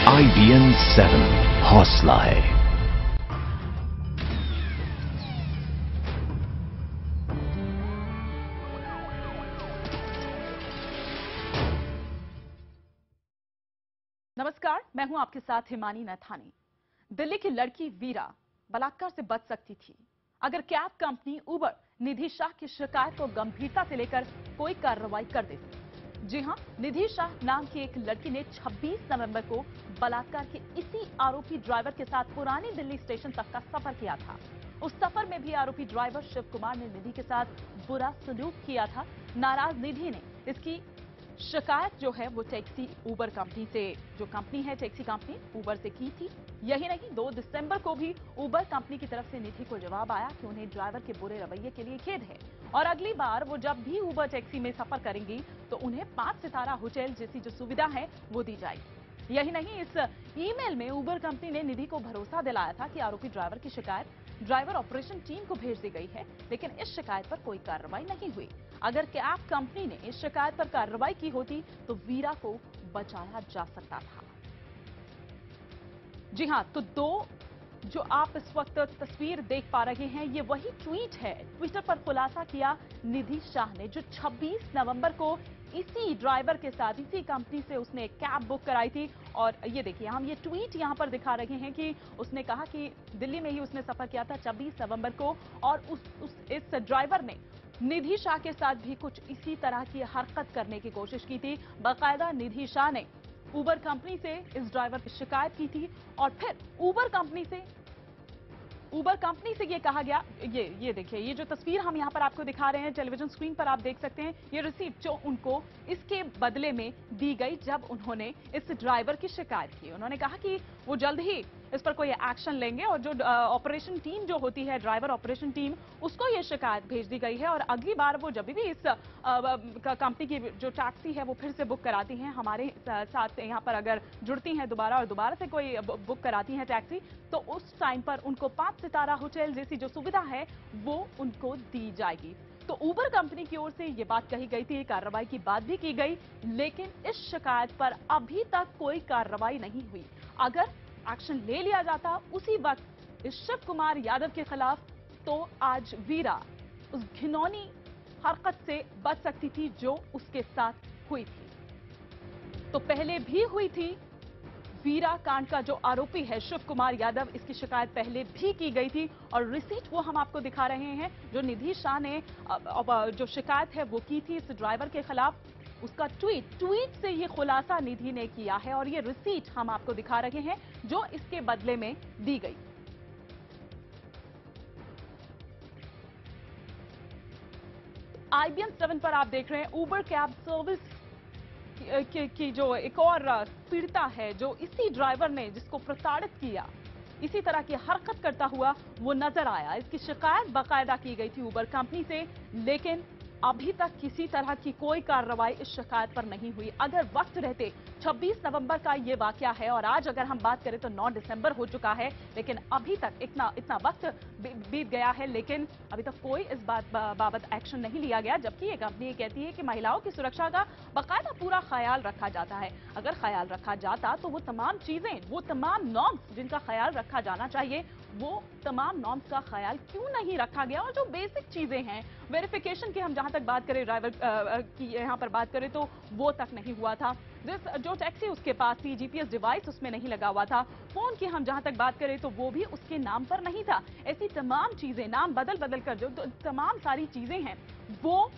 IBM 7 हौसला है। नमस्कार, मैं हूं आपके साथ हिमानी नथानी। दिल्ली की लड़की वीरा बलात्कार से बच सकती थी अगर कैब कंपनी उबर निधि शाह की शिकायत को गंभीरता से लेकर कोई कार्रवाई कर देती। जी हां, निधि शाह नाम की एक लड़की ने 26 नवंबर को बलात्कार के इसी आरोपी ड्राइवर के साथ पुरानी दिल्ली स्टेशन तक का सफर किया था। उस सफर में भी आरोपी ड्राइवर शिव कुमार ने निधि के साथ बुरा सलूक किया था। नाराज निधि ने इसकी शिकायत जो है वो टैक्सी उबर कंपनी से, जो कंपनी है टैक्सी कंपनी उबर से की थी। यही नहीं, 2 दिसंबर को भी उबर कंपनी की तरफ से निधि को जवाब आया कि उन्हें ड्राइवर के बुरे रवैये के लिए खेद है और अगली बार वो जब भी उबर टैक्सी में सफर करेंगी तो उन्हें 5 सितारा होटल जैसी जो सुविधा है वो दी जाएगी। यही नहीं, इस ईमेल में उबर कंपनी ने निधि को भरोसा दिलाया था कि आरोपी ड्राइवर की शिकायत ड्राइवर ऑपरेशन टीम को भेज दी गई है, लेकिन इस शिकायत पर कोई कार्रवाई नहीं हुई। अगर कैब कंपनी ने इस शिकायत पर कार्रवाई की होती तो वीरा को बचाया जा सकता था। जी हां, तो दो जो आप इस वक्त तस्वीर देख पा रहे हैं, ये वही ट्वीट है। ट्विटर पर खुलासा किया निधि शाह ने, जो 26 नवंबर को इसी ड्राइवर के साथ, इसी कंपनी से उसने एक कैब बुक कराई थी। और ये देखिए, हम ये ट्वीट यहां पर दिखा रहे हैं कि उसने कहा कि दिल्ली में ही उसने सफर किया था 26 नवंबर को और इस ड्राइवर ने निधि शाह के साथ भी कुछ इसी तरह की हरकत करने की कोशिश की थी। बाकायदा निधि शाह ने उबर कंपनी से इस ड्राइवर की शिकायत की थी और फिर उबर कंपनी से ये कहा गया, ये देखिए, ये जो तस्वीर हम यहां पर आपको दिखा रहे हैं टेलीविजन स्क्रीन पर, आप देख सकते हैं ये रिसीप्ट जो उनको इसके बदले में दी गई जब उन्होंने इस ड्राइवर की शिकायत की। उन्होंने कहा कि वो जल्द ही इस पर कोई एक्शन लेंगे और जो ऑपरेशन टीम जो होती है, ड्राइवर ऑपरेशन टीम, उसको ये शिकायत भेज दी गई है और अगली बार वो जब भी इस कंपनी की जो टैक्सी है वो फिर से बुक कराती हैं, हमारे साथ यहाँ पर अगर जुड़ती हैं दोबारा और दोबारा से कोई बुक कराती हैं टैक्सी, तो उस टाइम पर उनको 5 सितारा होटल जैसी जो सुविधा है वो उनको दी जाएगी। तो उबर कंपनी की ओर से ये बात कही गई थी, कार्रवाई की बात भी की गई, लेकिन इस शिकायत पर अभी तक कोई कार्रवाई नहीं हुई। अगर एक्शन ले लिया जाता उसी वक्त इस शिव कुमार यादव के खिलाफ, तो आज वीरा उस घिनौनी हरकत से बच सकती थी जो उसके साथ हुई थी। तो पहले भी हुई थी, वीरा कांड का जो आरोपी है शिव कुमार यादव, इसकी शिकायत पहले भी की गई थी और रिसीट वो हम आपको दिखा रहे हैं जो निधि शाह ने जो शिकायत है वो की थी इस ड्राइवर के खिलाफ। उसका ट्वीट से ये खुलासा निधि ने किया है और ये रिसीट हम आपको दिखा रहे हैं जो इसके बदले में दी गई। IBM 7 पर आप देख रहे हैं उबर कैब सर्विस की जो एक और पीड़िता है, जो इसी ड्राइवर ने जिसको प्रताड़ित किया, इसी तरह की हरकत करता हुआ वो नजर आया। इसकी शिकायत बाकायदा की गई थी उबर कंपनी से, लेकिन अभी तक किसी तरह की कोई कार्रवाई इस शिकायत पर नहीं हुई। अगर वक्त रहते, 26 नवंबर का ये वाकया है और आज अगर हम बात करें तो 9 दिसंबर हो चुका है, लेकिन अभी तक इतना वक्त बीत गया है, लेकिन अभी तक कोई इस बाबत एक्शन नहीं लिया गया। जबकि ये कंपनी कहती है कि महिलाओं की सुरक्षा का बाकायदा पूरा ख्याल रखा जाता है। अगर ख्याल रखा जाता तो वो तमाम चीजें, वो तमाम नॉर्म्स जिनका ख्याल रखा जाना चाहिए, वो तमाम नॉर्म्स का ख्याल क्यों नहीं रखा गया। और जो बेसिक चीजें हैं, वेरिफिकेशन की हम जहां तक बात करें, ड्राइवर की यहां पर बात करें तो वो तक नहीं हुआ था। जो टैक्सी उसके पास थी, जीपीएस डिवाइस उसमें नहीं लगा हुआ था। फोन की हम जहां तक बात करें तो वो भी उसके नाम पर नहीं था। ऐसी तमाम चीजें, नाम बदल बदल कर जो तमाम सारी चीजें हैं, वो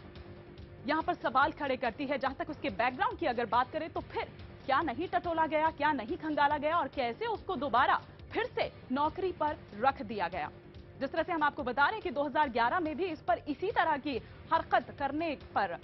यहां पर सवाल खड़े करती है। जहां तक उसके बैकग्राउंड की अगर बात करें तो फिर क्या नहीं टटोला गया, क्या नहीं खंगाला गया और कैसे उसको दोबारा फिर से नौकरी पर रख दिया गया। जिस तरह से हम आपको बता रहे हैं कि 2011 में भी इस पर इसी तरह की हरकत करने पर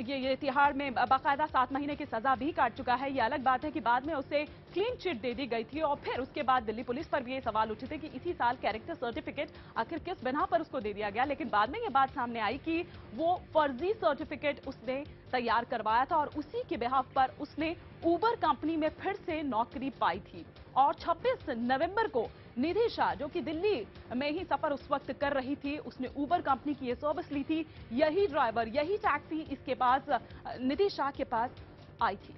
ये तिहाड़ में बाकायदा 7 महीने की सजा भी काट चुका है। ये अलग बात है कि बाद में उसे क्लीन चिट दे दी गई थी और फिर उसके बाद दिल्ली पुलिस पर भी ये सवाल उठे थे कि इसी साल कैरेक्टर सर्टिफिकेट आखिर किस बिना पर उसको दे दिया गया। लेकिन बाद में ये बात सामने आई कि वो फर्जी सर्टिफिकेट उसने तैयार करवाया था और उसी के बिहाफ पर उसने उबर कंपनी में फिर से नौकरी पाई थी। और 26 नवंबर को निधि शाह, जो कि दिल्ली में ही सफर उस वक्त कर रही थी, उसने उबर कंपनी की ये सर्विस ली थी। यही ड्राइवर, यही टैक्सी इसके पास, निधि शाह के पास आई थी।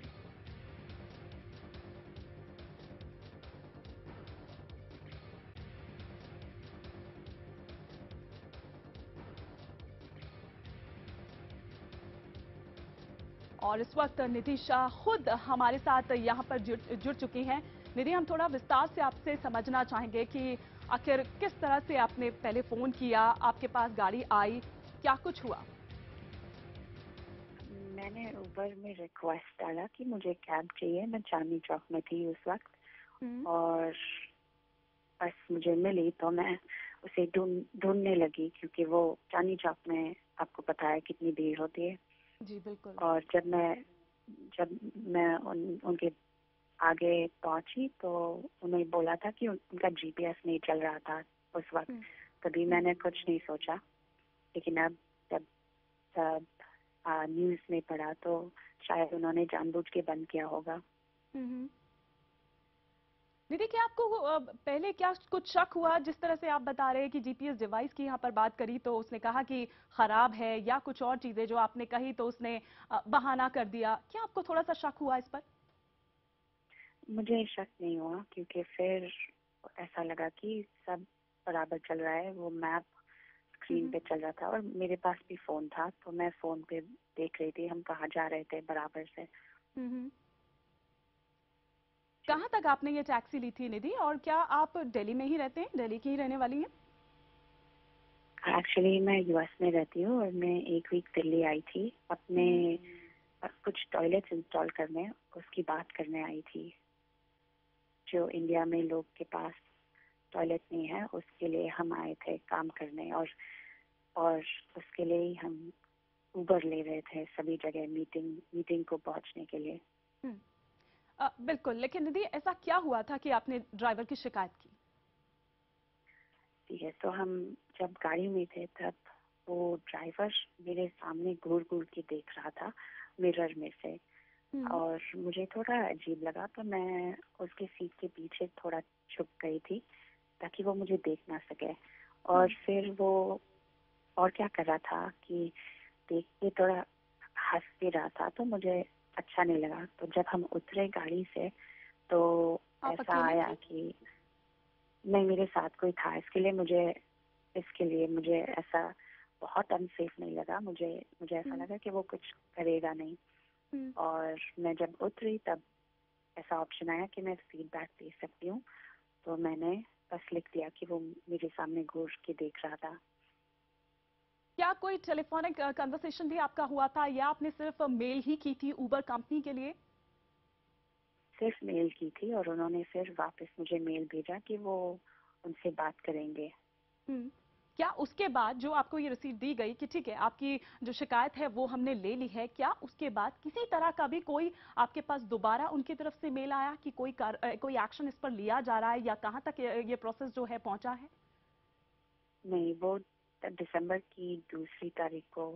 और इस वक्त निधि शाह खुद हमारे साथ यहाँ पर जुड़ चुकी हैं। निधि, हम थोड़ा विस्तार से आपसे समझना चाहेंगे कि आखिर किस तरह से आपने पहले फोन किया, आपके पास गाड़ी आई, क्या कुछ हुआ? मैंने उबर में रिक्वेस्ट डाला कि मुझे कैब चाहिए। मैं चांदनी चौक में थी उस वक्त और बस मुझे मिली तो मैं उसे ढूंढने लगी, क्योंकि वो चांदनी चौक में आपको पता है कितनी भीड़ होती है। जी बिल्कुल। और जब मैं उनके आगे पहुंची तो उन्हें बोला था कि उनका जीपीएस नहीं चल रहा था उस वक्त। तभी मैंने कुछ नहीं सोचा, लेकिन अब जब जब न्यूज में पढ़ा तो शायद उन्होंने जानबूझ के बंद किया होगा। निधि, क्या आपको पहले क्या कुछ शक हुआ? जिस तरह से आप बता रहे हैं कि जीपीएस डिवाइस की यहाँ पर बात करी तो उसने कहा कि खराब है, या कुछ और चीजें जो आपने कही तो उसने बहाना कर दिया। क्या आपको थोड़ा सा शक हुआ इस पर? मुझे शक नहीं हुआ, क्योंकि फिर ऐसा लगा कि सब बराबर चल रहा है। वो मैप स्क्रीन पे चल रहा था और मेरे पास भी फोन था, तो मैं फोन पे देख रही थी हम कहाँ जा रहे थे बराबर से। कहाँ तक आपने ये टैक्सी ली थी निधि, और क्या आप दिल्ली में ही रहते हैं, दिल्ली की ही रहने वाली हैं? एक्चुअली मैं यूएस में रहती हूँ और मैं एक वीक दिल्ली आई थी अपने कुछ टॉयलेट्स इंस्टॉल करने, उसकी बात करने आई थी। जो इंडिया में लोग के पास टॉयलेट नहीं है, उसके लिए हम आए थे काम करने, और उसके लिए ही हम उबर ले रहे थे सभी जगह मीटिंग को पहुंचने के लिए। बिल्कुल, लेकिन निधि ऐसा क्या हुआ था कि आपने ड्राइवर की शिकायत की? ठीक है, तो हम जब गाड़ी में थे तब वो ड्राइवर मेरे सामने घूर घूर के देख रहा था मिरर में से, और मुझे थोड़ा अजीब लगा, तो मैं उसके सीट के पीछे थोड़ा छुप गई थी ताकि वो मुझे देख ना सके। और फिर वो और क्या कर रहा था कि देख के थोड़ा हंस भी रहा था, तो मुझे अच्छा नहीं लगा। तो जब हम उतरे गाड़ी से तो ऐसा आया कि नहीं, मेरे साथ कोई था, इसके लिए मुझे ऐसा बहुत अनसेफ नहीं लगा। मुझे ऐसा लगा कि वो कुछ करेगा नहीं। और मैं जब उतरी तब ऐसा ऑप्शन आया कि मैं फीडबैक दे सकती हूँ, तो मैंने बस लिख दिया कि वो मेरे सामने घूर के देख रहा था। क्या कोई टेलीफोनिक कन्वर्सेशन भी आपका हुआ था, या आपने सिर्फ मेल ही की थी उबर कंपनी के लिए? सिर्फ मेल की थी और उन्होंने फिर वापस मुझे मेल भेजा कि वो उनसे बात करेंगे। क्या उसके बाद जो आपको ये रसीद दी गई कि ठीक है आपकी जो शिकायत है वो हमने ले ली है, क्या उसके बाद किसी तरह का भी कोई आपके पास दोबारा उनकी तरफ से मेल आया कि कोई एक्शन इस पर लिया जा रहा है, या कहां तक ये प्रोसेस जो है पहुंचा है? नहीं, वो दिसंबर की 2 तारीख को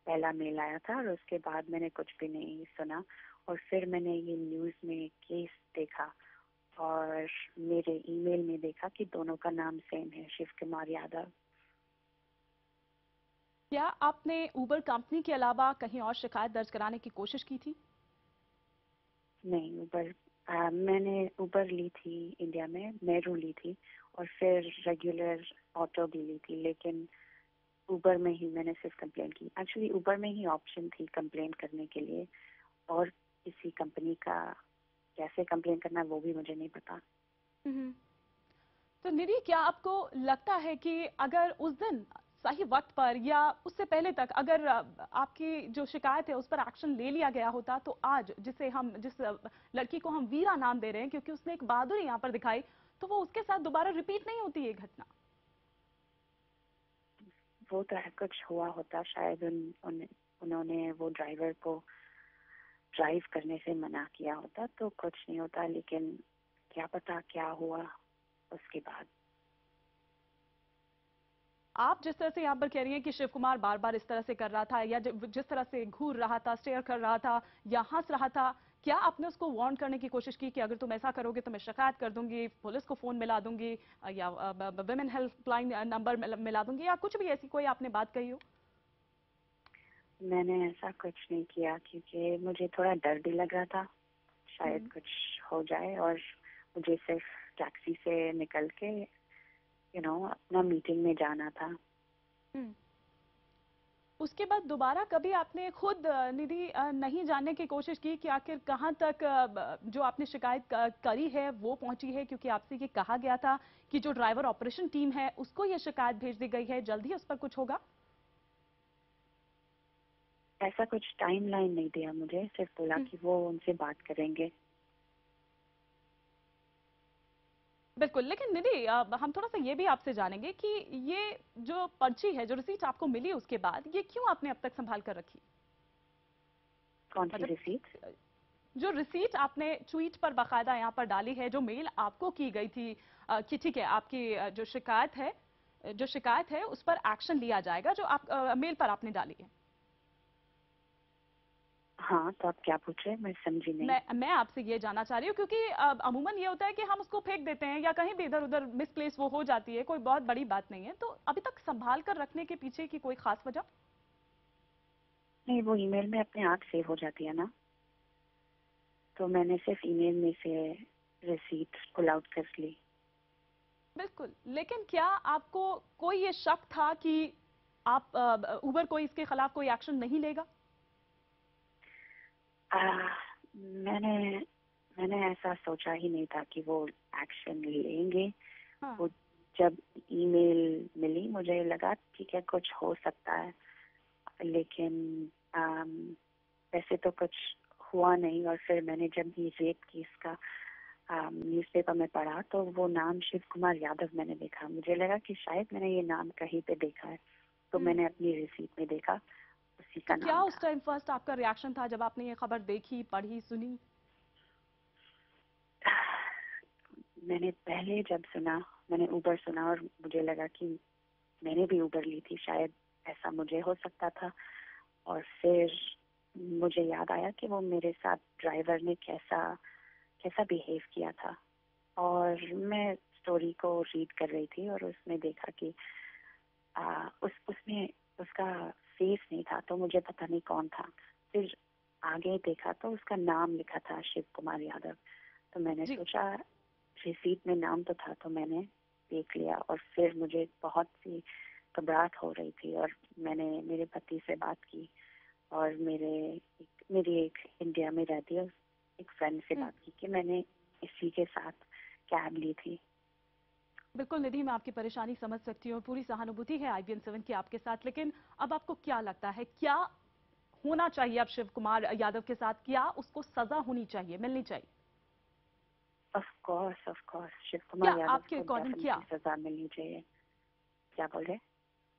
पहला मेल आया था और उसके बाद मैंने कुछ भी नहीं सुना। और फिर मैंने ये न्यूज में केस देखा और मेरे ईमेल में देखा कि दोनों का नाम सेम है, शिव कुमार यादव। क्या आपने उबर कंपनी के अलावा कहीं और शिकायत दर्ज कराने की कोशिश की थी? नहीं, मैंने उबर ली थी इंडिया में, मेरू ली थी और फिर रेगुलर ऑटो भी ली थी, लेकिन उबर में ही मैंने सिर्फ कंप्लेन की। एक्चुअली उबर में ही ऑप्शन थी कंप्लेन करने के लिए, और किसी कंपनी का कैसे कंप्लेन करना वो भी मुझे नहीं पता। तो निधि, क्या आपको लगता है कि अगर उस दिन सही वक्त पर या उससे पहले तक अगर आपकी जो शिकायत है उस पर एक्शन ले लिया गया होता, तो आज जिस लड़की को हम वीरा नाम दे रहे हैं क्योंकि उसने एक बहादुरी यहाँ पर दिखाई, तो वो उसके साथ दोबारा रिपीट नहीं होती ये घटना? वो तो है, कुछ हुआ होता शायद। उन्होंने वो ड्राइवर को ड्राइव करने से मना किया होता तो कुछ नहीं होता, लेकिन क्या पता क्या हुआ उसके बाद। आप जिस तरह से यहाँ पर कह रही हैं कि शिव कुमार बार बार इस तरह से कर रहा था, या जिस तरह से घूर रहा था, स्टेयर कर रहा था या हंस रहा था, क्या आपने उसको वार्न करने की कोशिश की कि अगर तुम ऐसा करोगे तो मैं शिकायत कर दूंगी, पुलिस को फोन मिला दूंगी, या वुमेन हेल्पलाइन नंबर मिला दूंगी, या कुछ भी ऐसी कोई आपने बात कही हो? मैंने ऐसा कुछ नहीं किया, क्योंकि मुझे थोड़ा डर भी लग रहा था शायद कुछ हो जाए, और मुझे सिर्फ टैक्सी से निकल के अपना मीटिंग में जाना था। उसके बाद दोबारा कभी आपने खुद निधि नहीं जानने की कोशिश की कि आखिर कहाँ तक जो आपने शिकायत करी है वो पहुंची है? क्योंकि आपसे ये कहा गया था कि जो ड्राइवर ऑपरेशन टीम है उसको ये शिकायत भेज दी गई है, जल्द ही उस पर कुछ होगा। ऐसा कुछ टाइमलाइन नहीं दिया मुझे, सिर्फ बोला कि वो उनसे बात करेंगे। बिल्कुल, लेकिन निधि हम थोड़ा सा ये भी आपसे जानेंगे कि ये जो पर्ची है, जो रिसीट आपको मिली उसके बाद, ये क्यों आपने अब तक संभाल कर रखी? कौन सी मतलब रिसीट? जो रिसीट आपने ट्वीट पर बाकायदा यहाँ पर डाली है, जो मेल आपको की गई थी कि ठीक है आपकी जो शिकायत है उस पर एक्शन लिया जाएगा, जो आप मेल पर आपने डाली है। हाँ, तो आप क्या पूछ रहे हैं? मैं समझी नहीं। मैं आपसे ये जानना चाह रही हूँ क्योंकि अमूमन ये होता है कि हम उसको फेंक देते हैं या कहीं भी इधर उधर मिसप्लेस वो हो जाती है, कोई बहुत बड़ी बात नहीं है, तो अभी तक संभाल कर रखने के पीछे की कोई खास वजह? नहीं, वो ईमेल में अपने आप सेव हो जाती है ना, तो मैंने सिर्फ ईमेल में से रिसीट पुल आउट कर ली। बिल्कुल, लेकिन क्या आपको कोई ये शक था कि आप उबर कोई इसके खिलाफ कोई एक्शन नहीं लेगा? आ, मैंने मैंने ऐसा सोचा ही नहीं था कि वो एक्शन लेंगे। हाँ। वो जब ईमेल मिली मुझे लगा ठीक है कुछ हो सकता है, लेकिन आम, वैसे तो कुछ हुआ नहीं। और फिर मैंने जब ये रेप केस का न्यूज़पेपर में पढ़ा तो वो नाम शिव कुमार यादव मैंने देखा। मुझे लगा कि शायद मैंने ये नाम कहीं पे देखा है, तो मैंने अपनी रिसीट में देखा, उसी तो का क्या नाम उस था। टाइम फर्स्ट आपका रिएक्शन था जब आपने ये खबर देखी, पढ़ी, सुनी? मैंने पहले जब सुना, मैंने ऊबर सुना और मुझे लगा कि मैंने भी ऊबर ली थी, शायद ऐसा मुझे हो सकता था। और फिर मुझे याद आया कि वो मेरे साथ ड्राइवर ने कैसा कैसा बिहेव किया था। और मैं स्टोरी को रीड कर रही थी और उसमें देखा कि उसमें उसका फेस नहीं था, तो मुझे पता नहीं कौन था। फिर आगे देखा तो उसका नाम लिखा था शिव कुमार यादव। तो मैंने जी। सोचा रिसीट में नाम तो था, तो मैंने देख लिया। और फिर मुझे बहुत सी घबराहट हो रही थी और मैंने मेरे पति से बात की और मेरी एक इंडिया में रहती है एक फ्रेंड से बात की कि मैंने इसी के साथ कैब ली थी। बिल्कुल निधि, मैं आपकी परेशानी समझ सकती हूँ, पूरी सहानुभूति है IBN7 की आपके साथ, लेकिन अब आपको क्या लगता है, क्या होना चाहिए अब शिव कुमार यादव के साथ? क्या उसको सजा होनी चाहिए, मिलनी चाहिए? ऑफ कोर्स शिव क्या कुमार यादव आपके को अकॉर्डिंग क्या? डेफिनेटली सजा मिलनी चाहिए। क्या बोल रहे?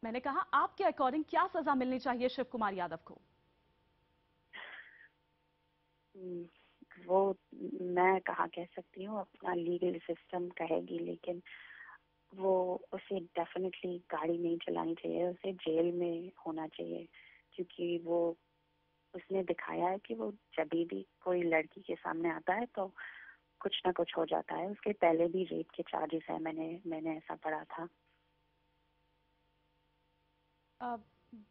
मैंने कहा आपके अकॉर्डिंग क्या सजा मिलनी चाहिए शिव कुमार यादव को? हम्म, वो मैं कहाँ कह सकती हूँ, अपना लीगल सिस्टम कहेगी, लेकिन वो उसे डेफिनेटली गाड़ी नहीं चलानी चाहिए, उसे जेल में होना चाहिए। क्योंकि वो उसने दिखाया है कि वो जब भी कोई लड़की के सामने आता है तो कुछ ना कुछ हो जाता है। उसके पहले भी रेप के चार्जेस है, मैंने ऐसा पढ़ा था। अ,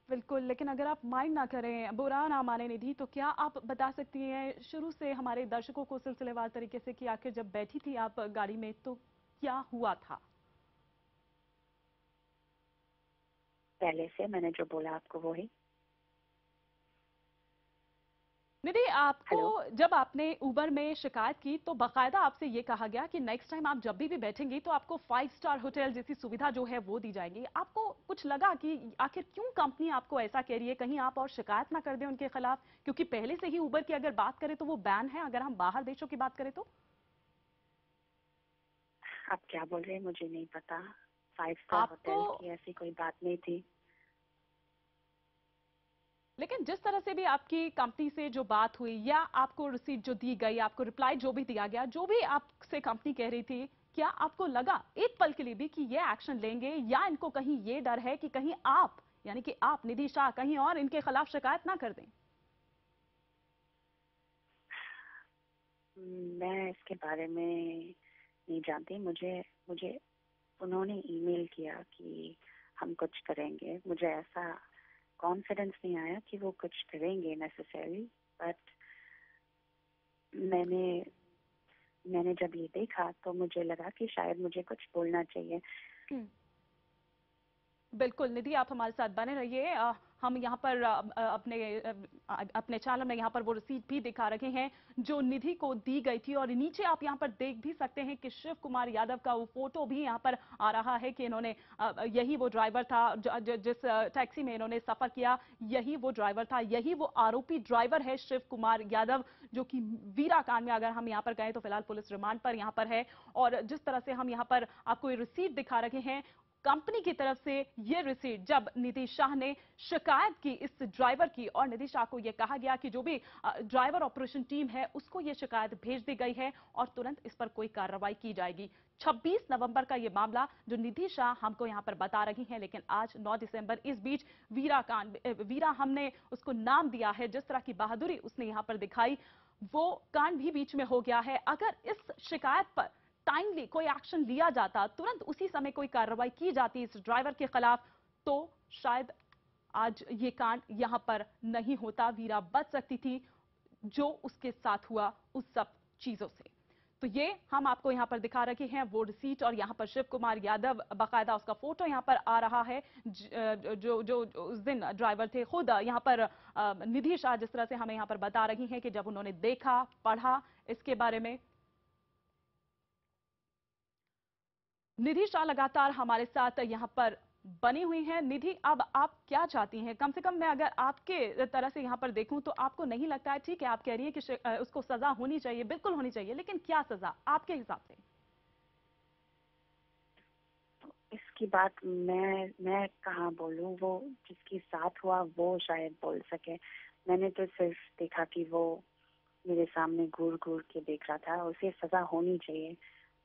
बिल्कुल, लेकिन अगर आप माइंड ना करें, बुरा ना माने निधि, तो क्या आप बता सकती हैं शुरू से हमारे दर्शकों को सिलसिलेवार तरीके से कि आखिर जब बैठी थी आप गाड़ी में तो क्या हुआ था? पहले से मैंने जो बोला आपको वही। निधि, आपको हेलो। जब आपने उबर में शिकायत की तो बाकायदा आपसे ये कहा गया कि नेक्स्ट टाइम आप जब भी बैठेंगी तो आपको 5 स्टार होटल जैसी सुविधा जो है वो दी जाएगी। आपको कुछ लगा कि आखिर क्यों कंपनी आपको ऐसा कह रही है, कहीं आप और शिकायत ना कर दें उनके खिलाफ? क्योंकि पहले से ही उबर की अगर बात करें तो वो बैन है, अगर हम बाहर देशों की बात करें तो। आप क्या बोल रहे हैं मुझे नहीं पता। 5 स्टार आपको, होटल की ऐसी कोई बात नहीं थी। लेकिन जिस तरह से भी आपकी कंपनी से जो बात हुई या आपको रिसीट जो दी गई, आपको रिप्लाई जो भी दिया गया, जो भी आपसे कंपनी कह रही थी, क्या आपको लगा एक पल के लिए भी कि ये एक्शन लेंगे, या इनको कहीं ये डर है कि कहीं आप, यानी कि आप निधि शाह, कहीं और इनके खिलाफ शिकायत ना कर दें? मैं इसके बारे में नहीं जानती। मुझे मुझे उन्होंने ईमेल किया कि हम कुछ करेंगे। मुझे ऐसा कॉन्फिडेंस नहीं आया कि वो कुछ करेंगे नेसेसरी। बट मैंने मैंने जब ये देखा तो मुझे लगा कि शायद मुझे कुछ बोलना चाहिए। बिल्कुल निधि, आप हमारे साथ बने रहिए। हम यहाँ पर अपने चैनल में यहाँ पर वो रिसीट भी दिखा रहे हैं जो निधि को दी गई थी। और नीचे आप यहाँ पर देख भी सकते हैं कि शिव कुमार यादव का वो फोटो भी यहाँ पर आ रहा है कि इन्होंने यही वो ड्राइवर था जिस टैक्सी में इन्होंने सफर किया, यही वो ड्राइवर था, यही वो आरोपी ड्राइवर है शिव कुमार यादव, जो कि वीरा कांड में अगर हम यहाँ पर कहें तो फिलहाल पुलिस रिमांड पर यहाँ पर है। और जिस तरह से हम यहाँ पर आपको ये रिसीट दिखा रहे हैं, कंपनी की तरफ से ये रिसीट जब निधि शाह ने शिकायत की इस ड्राइवर की, और निधि शाह को यह कहा गया कि जो भी ड्राइवर ऑपरेशन टीम है उसको ये शिकायत भेज दी गई है और तुरंत इस पर कोई कार्रवाई की जाएगी। 26 नवंबर का ये मामला जो निधि शाह हमको यहां पर बता रही हैं, लेकिन आज 9 दिसंबर, इस बीच वीरा हमने उसको नाम दिया है, जिस तरह की बहादुरी उसने यहां पर दिखाई वो कांड भी बीच में हो गया है। अगर इस शिकायत पर टाइमली कोई एक्शन लिया जाता, तुरंत उसी समय कोई कार्रवाई की जाती इस ड्राइवर के खिलाफ, तो शायद आज ये कांड यहां पर नहीं होता, वीरा बच सकती थी जो उसके साथ हुआ उस सब चीजों से। तो ये हम आपको यहां पर दिखा रहे हैं वो रिसीट, और यहां पर शिव कुमार यादव बाकायदा उसका फोटो यहां पर आ रहा है, जो उस दिन ड्राइवर थे। खुद यहां पर निधि शाह जिस तरह से हमें यहां पर बता रही हैं कि जब उन्होंने देखा, पढ़ा इसके बारे में, निधि शाह लगातार हमारे साथ यहां पर बनी हुई हैं। निधि, अब आप क्या चाहती हैं? कम से कम मैं अगर आपके तरह से यहां पर देखूं तो आपको नहीं लगता है, ठीक है आप कह रही हैं कि उसको सजा होनी चाहिए, बिल्कुल होनी चाहिए, लेकिन क्या सजा आपके हिसाब से? इसकी बात मैं कहाँ बोलूं, वो जिसके साथ हुआ वो शायद बोल सके। मैंने तो सिर्फ देखा कि वो मेरे सामने घूर घूर के देख रहा था। उसे सजा होनी चाहिए,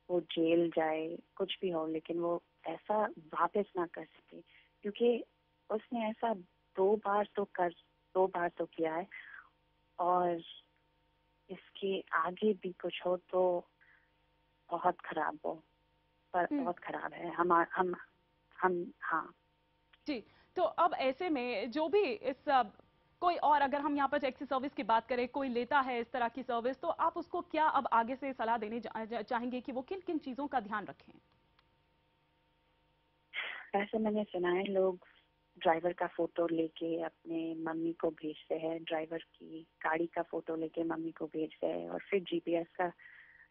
वो जेल जाए, कुछ भी हो, लेकिन वो ऐसा वापस ना कर सके, क्योंकि उसने ऐसा दो बार तो किया है। और इसके आगे भी कुछ हो तो बहुत खराब हो, पर बहुत खराब है। हम हाँ। जी, तो अब ऐसे में जो भी इस कोई और, अगर हम यहाँ पर टैक्सी सर्विस की बात करें, कोई लेता है इस तरह की सर्विस, तो आप उसको क्या अब आगे से सलाह देने चाहेंगे कि वो किन किन चीजों का ध्यान रखें? ऐसे मैंने सुना है लोग ड्राइवर का फोटो लेके अपने मम्मी को भेजते हैं, ड्राइवर की गाड़ी का फोटो लेके मम्मी को भेजते हैं और फिर जीपीएस का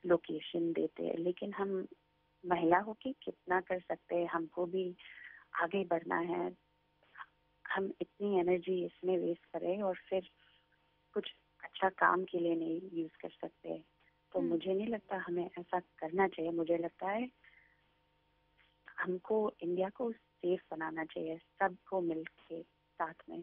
लोकेशन देते हैं। लेकिन हम महिला होके कितना कर सकते हैं? हमको भी आगे बढ़ना है। हम इतनी एनर्जी इसमें वेस्ट करें और फिर कुछ अच्छा काम के लिए नहीं यूज कर सकते। तो मुझे नहीं लगता हमें ऐसा करना चाहिए। मुझे लगता है हमको इंडिया को सेफ बनाना चाहिए, सबको मिलके साथ में।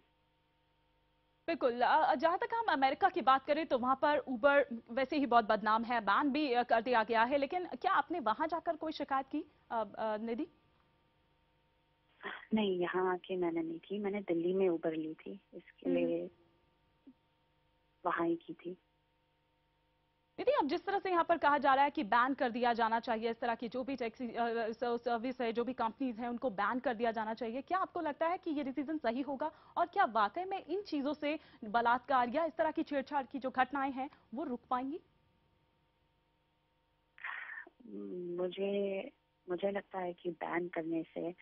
बिल्कुल, जहां तक हम अमेरिका की बात करें तो वहां पर उबर वैसे ही बहुत बदनाम है, बैन भी कर दिया गया है, लेकिन क्या आपने वहां जाकर कोई शिकायत की निधि? नहीं, यहाँ आके मैंने नहीं की। मैंने दिल्ली में उबर ली थी, इसके लिए वहाँ ही की थी। दीदी, अब जिस तरह से यहाँ पर कहा जा रहा है कि बैन कर दिया जाना चाहिए, इस तरह की जो भी टैक्सी सर्विस है, जो भी कंपनीज हैं, उनको बैन कर दिया जाना चाहिए, क्या आपको लगता है कि ये डिसीजन सही होगा? और क्या वाकई में इन चीजों से बलात्कार या इस तरह की छेड़छाड़ की जो घटनाएं हैं वो रुक पाएंगी? मुझे मुझे लगता है कि बैन करने से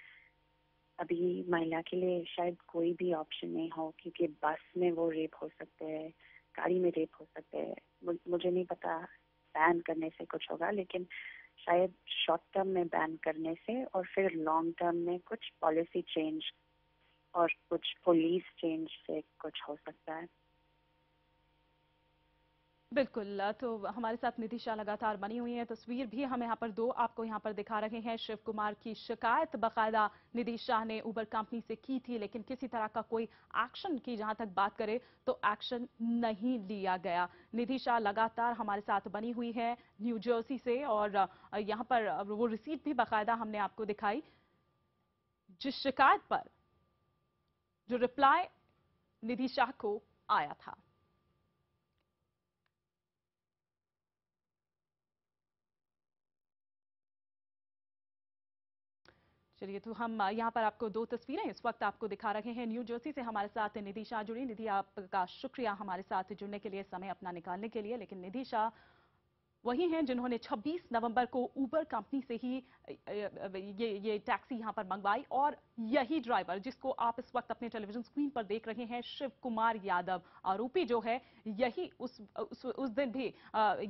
अभी महिला के लिए शायद कोई भी ऑप्शन नहीं हो, क्योंकि बस में वो रेप हो सकते हैं, गाड़ी में रेप हो सकते हैं। मुझे नहीं पता बैन करने से कुछ होगा, लेकिन शायद शॉर्ट टर्म में बैन करने से और फिर लॉन्ग टर्म में कुछ पॉलिसी चेंज और कुछ पुलिस चेंज से कुछ हो सकता है। बिल्कुल, तो हमारे साथ निधि शाह लगातार बनी हुई है। तस्वीर भी हम यहाँ पर दो आपको यहाँ पर दिखा रहे हैं। शिव कुमार की शिकायत बाकायदा निधि शाह ने उबर कंपनी से की थी, लेकिन किसी तरह का कोई एक्शन की जहां तक बात करें तो एक्शन नहीं लिया गया। निधि शाह लगातार हमारे साथ बनी हुई है न्यू जर्सी से, और यहाँ पर वो रिसीट भी बाकायदा हमने आपको दिखाई जिस शिकायत पर जो रिप्लाई निधि शाह को आया था। चलिए, तो हम यहाँ पर आपको दो तस्वीरें इस वक्त आपको दिखा रहे हैं। न्यू जर्सी से हमारे साथ निधि शाह जुड़ी। निधि, आपका शुक्रिया हमारे साथ जुड़ने के लिए, समय अपना निकालने के लिए। लेकिन निधि शाह वही हैं जिन्होंने 26 नवंबर को उबर कंपनी से ही ये टैक्सी यहां पर मंगवाई और यही ड्राइवर जिसको आप इस वक्त अपने टेलीविजन स्क्रीन पर देख रहे हैं, शिव कुमार यादव, आरोपी जो है, यही उस दिन भी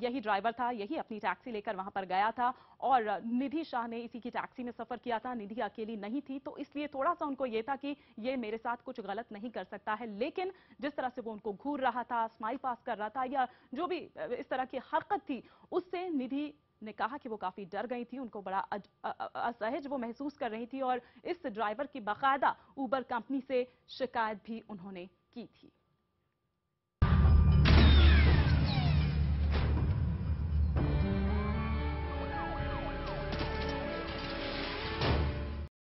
यही ड्राइवर था, यही अपनी टैक्सी लेकर वहां पर गया था और निधि शाह ने इसी की टैक्सी में सफर किया था। निधि अकेली नहीं थी, तो इसलिए थोड़ा सा उनको यह था कि ये मेरे साथ कुछ गलत नहीं कर सकता है, लेकिन जिस तरह से वो उनको घूर रहा था, स्माइल पास कर रहा था या जो भी इस तरह की हरकत थी, उससे निधि ने कहा कि वो काफी डर गई थी, उनको बड़ा असहज वो महसूस कर रही थी और इस ड्राइवर की बाकायदा उबर कंपनी से शिकायत भी उन्होंने की थी।